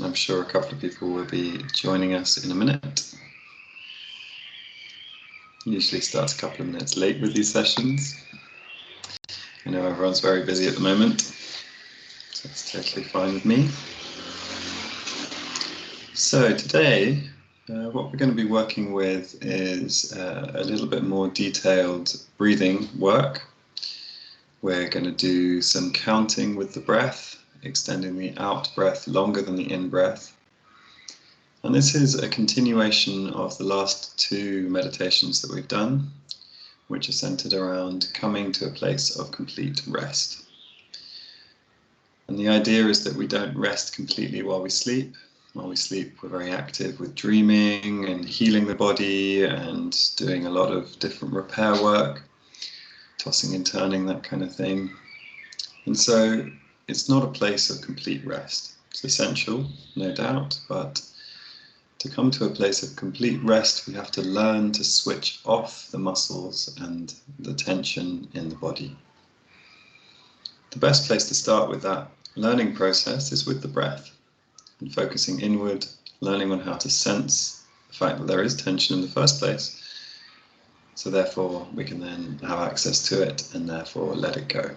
I'm sure a couple of people will be joining us in a minute. Usually starts a couple of minutes late with these sessions. I know everyone's very busy at the moment, so it's totally fine with me. So today, what we're going to be working with is a little bit more detailed breathing work. We're going to do some counting with the breath, extending the out breath longer than the in breath. And this is a continuation of the last two meditations that we've done, which are centered around coming to a place of complete rest. And the idea is that we don't rest completely while we sleep. While we sleep, we're very active with dreaming and healing the body and doing a lot of different repair work, tossing and turning, that kind of thing. And so it's not a place of complete rest. It's essential, no doubt, but to come to a place of complete rest, we have to learn to switch off the muscles and the tension in the body. The best place to start with that learning process is with the breath. And focusing inward, learning on how to sense the fact that there is tension in the first place, so therefore we can then have access to it and therefore let it go.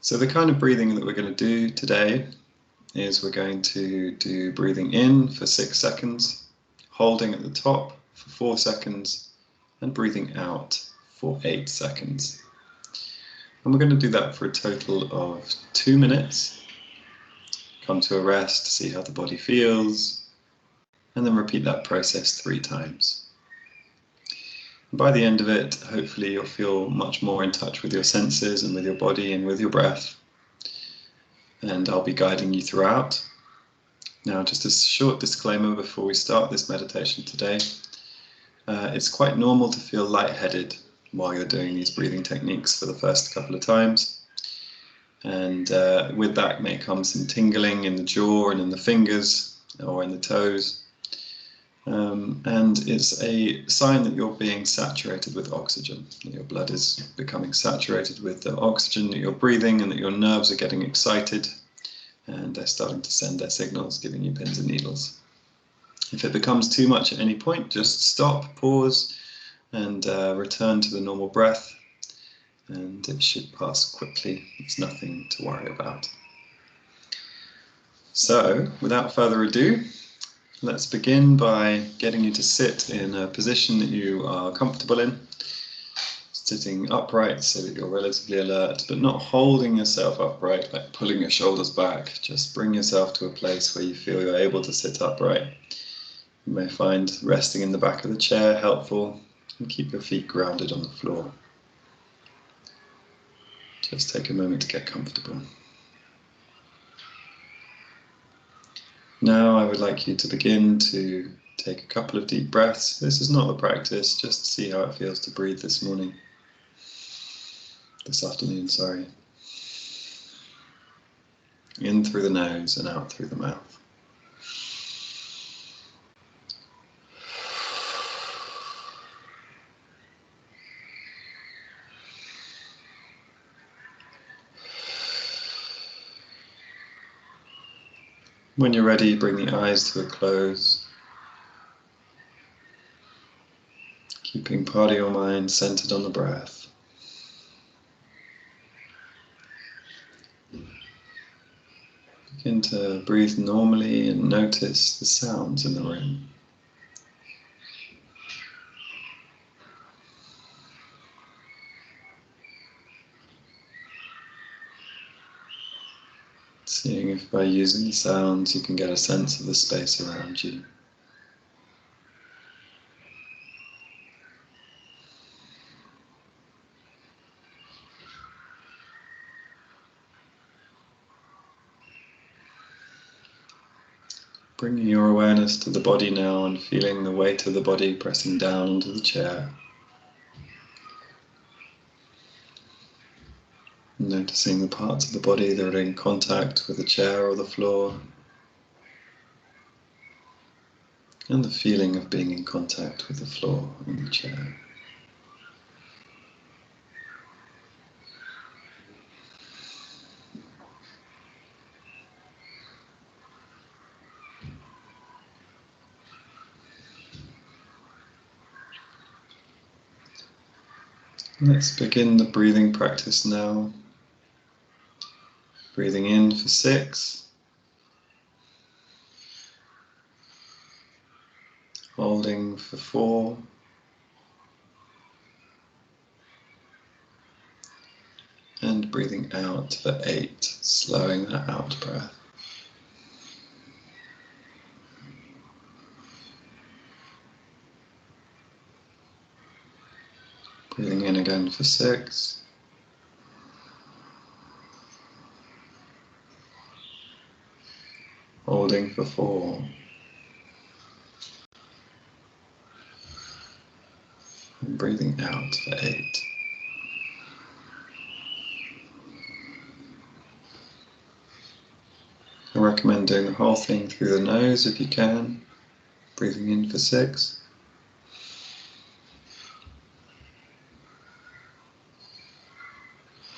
So the kind of breathing that we're going to do today is we're going to do breathing in for 6 seconds, holding at the top for 4 seconds, and breathing out for 8 seconds. And we're going to do that for a total of 2 minutes. Come to a rest, see how the body feels, and then repeat that process 3 times. And by the end of it, hopefully you'll feel much more in touch with your senses and with your body and with your breath. And I'll be guiding you throughout. Now, just a short disclaimer before we start this meditation today. It's quite normal to feel lightheaded while you're doing these breathing techniques for the first couple of times. And with that may come some tingling in the jaw and in the fingers or in the toes. And it's a sign that you're being saturated with oxygen, that your blood is becoming saturated with the oxygen that you're breathing and that your nerves are getting excited and they're starting to send their signals, giving you pins and needles. If it becomes too much at any point, just stop, pause, and return to the normal breath. And it should pass quickly. It's nothing to worry about. So, without further ado, let's begin by getting you to sit in a position that you are comfortable in. Sitting upright so that you're relatively alert, but not holding yourself upright, like pulling your shoulders back. Just bring yourself to a place where you feel you're able to sit upright. You may find resting in the back of the chair helpful, and keep your feet grounded on the floor. Just take a moment to get comfortable. Now I would like you to begin to take a couple of deep breaths. This is not a practice, just see how it feels to breathe this afternoon. In through the nose and out through the mouth. When you're ready, bring the eyes to a close, keeping part of your mind centered on the breath. Begin to breathe normally and notice the sounds in the room. Seeing if by using the sounds you can get a sense of the space around you. Bringing your awareness to the body now and feeling the weight of the body pressing down onto the chair. Noticing the parts of the body that are in contact with the chair or the floor. And the feeling of being in contact with the floor and the chair. Let's begin the breathing practice now. Breathing in for 6. Holding for 4. And breathing out for 8, slowing that out breath. Breathing in again for 6. Holding for 4. And breathing out for 8. I recommend doing the whole thing through the nose if you can. Breathing in for 6.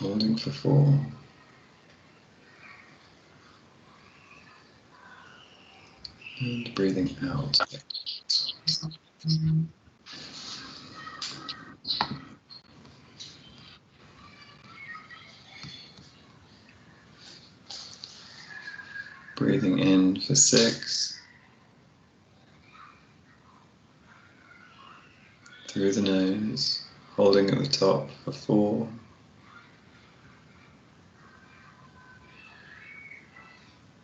Holding for 4. And breathing out. Breathing in for 6. Through the nose. Holding at the top for 4.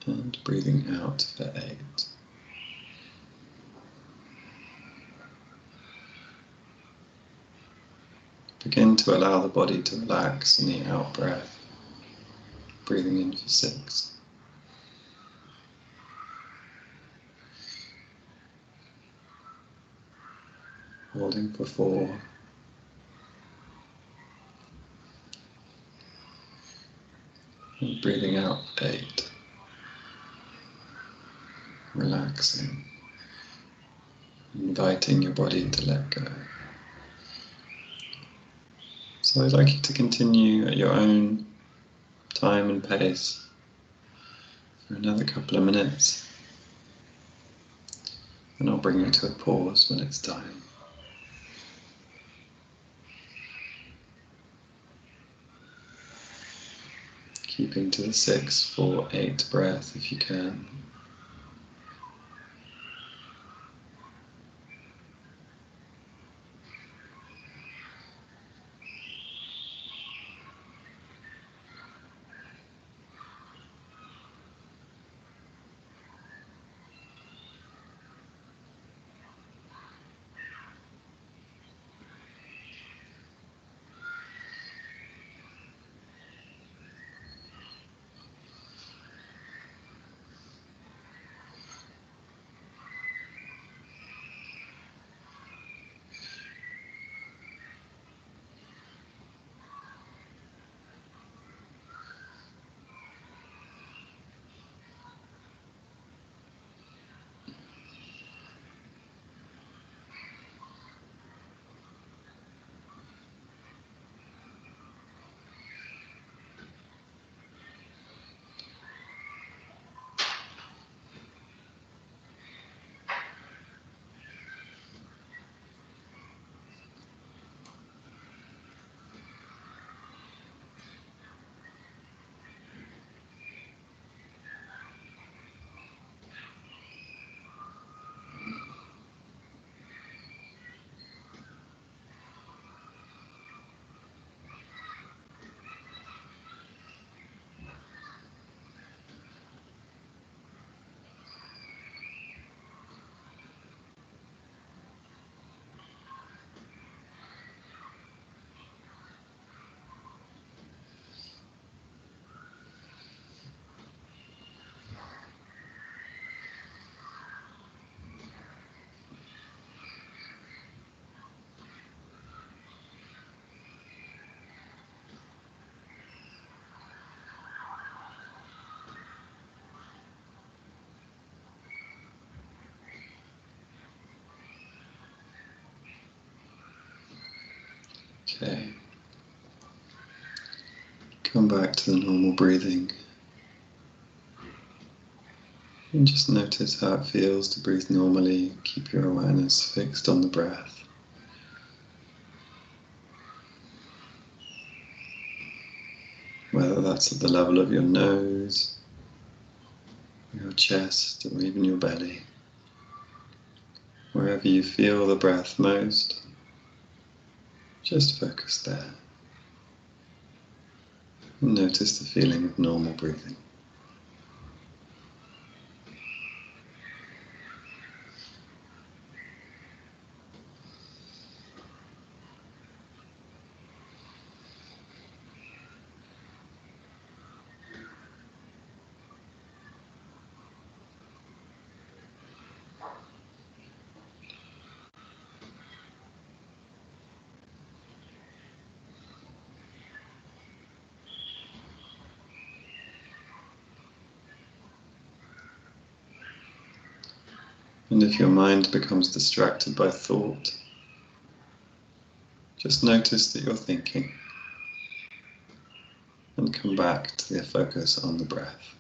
And breathing out for 8. Begin to allow the body to relax in the out breath. Breathing in for 6. Holding for 4. And breathing out 8. Relaxing. Inviting your body to let go. So I'd like you to continue at your own time and pace for another couple of minutes. And I'll bring you to a pause when it's time. Keeping to the 6, 4, 8 breath if you can. Okay. Come back to the normal breathing. And just notice how it feels to breathe normally. Keep your awareness fixed on the breath. whether that's at the level of your nose, your chest, or even your belly. Wherever you feel the breath most, just focus there. And notice the feeling of normal breathing. And if your mind becomes distracted by thought, just notice that you're thinking and come back to the focus on the breath.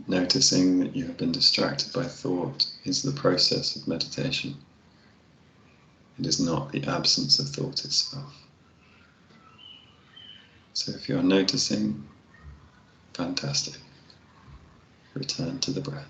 Noticing that you have been distracted by thought is the process of meditation. It is not the absence of thought itself. So if you're noticing, fantastic. Return to the breath.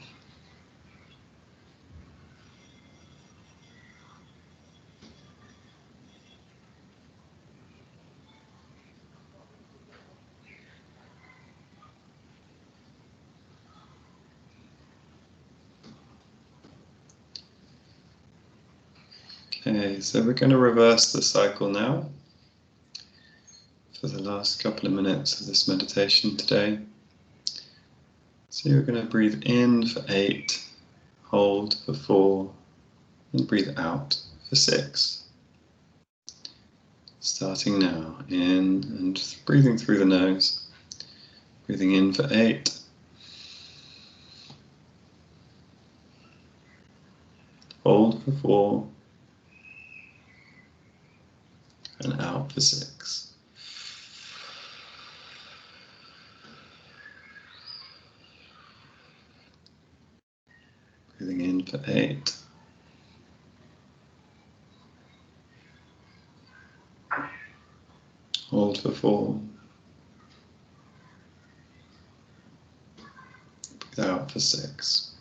Okay, so we're going to reverse the cycle now for the last couple of minutes of this meditation today. So you're going to breathe in for 8, hold for 4, and breathe out for 6. Starting now, in and breathing through the nose. Breathing in for 8. Hold for 4. And out for 6. Breathing in for 8. Hold for 4. Breathe out for 6.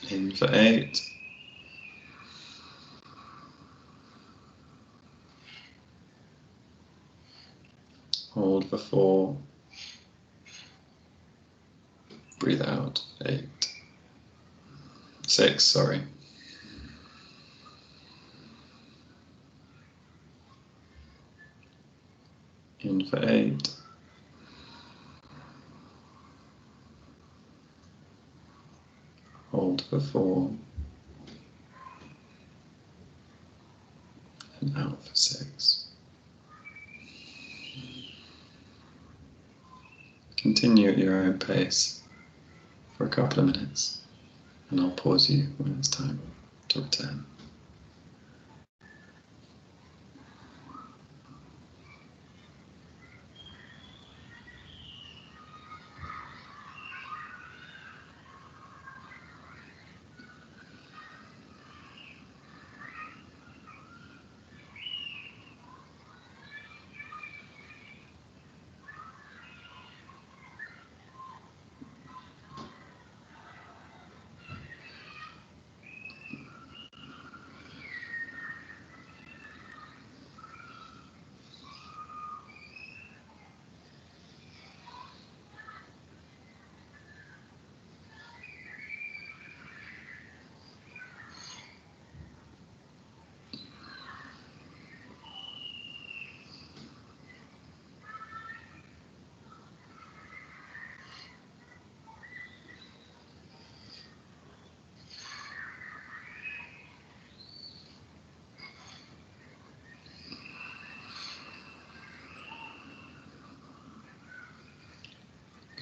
In for 8. Hold for 4. Breathe out for 8. 6, sorry. In for 8. Hold for 4. And out for 6. Continue at your own pace for a couple of minutes, and I'll pause you when it's time to return.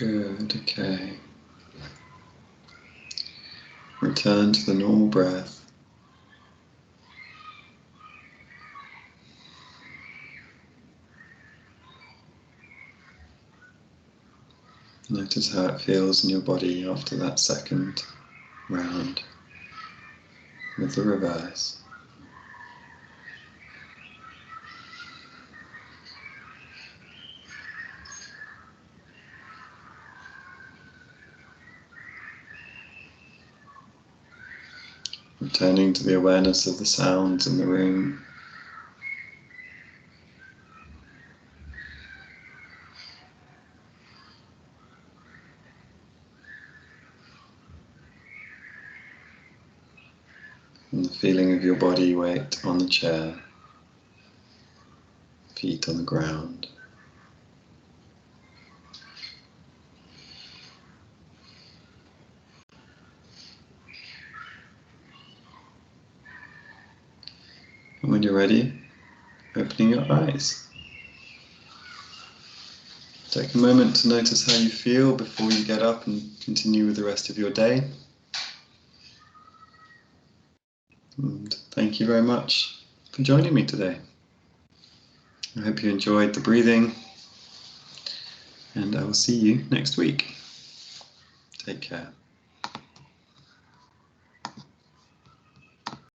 Good, okay. Return to the normal breath. Notice how it feels in your body after that second round with the reverse. Returning to the awareness of the sounds in the room. And the feeling of your body weight on the chair, feet on the ground. And when you're ready, opening your eyes. Take a moment to notice how you feel before you get up and continue with the rest of your day. And thank you very much for joining me today. I hope you enjoyed the breathing, and I will see you next week. Take care.